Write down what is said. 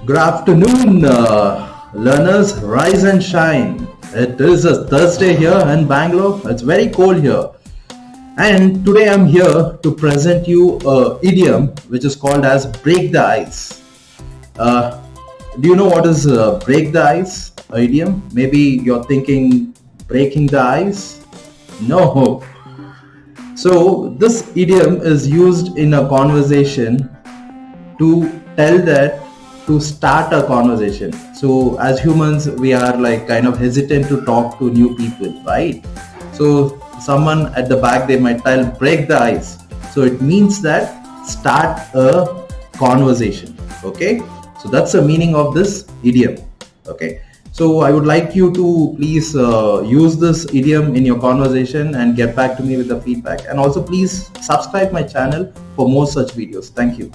Good afternoon, learners. Rise and shine. It is a Thursday here in Bangalore. It's very cold here. And today I'm here to present you a idiom which is called as break the ice. Uh, do you know what is break the ice? A idiom? Maybe you're thinking breaking the ice? No. So this idiom is used in a conversation to tell that to start a conversation. So as humans we are like kind of hesitant to talk to new people, right? So someone at the back, they might tell break the ice. So it means that start a conversation. Okay, so that's the meaning of this idiom. Okay, so I would like you to please use this idiom in your conversation and get back to me with the feedback, and also please subscribe my channel for more such videos. Thank you.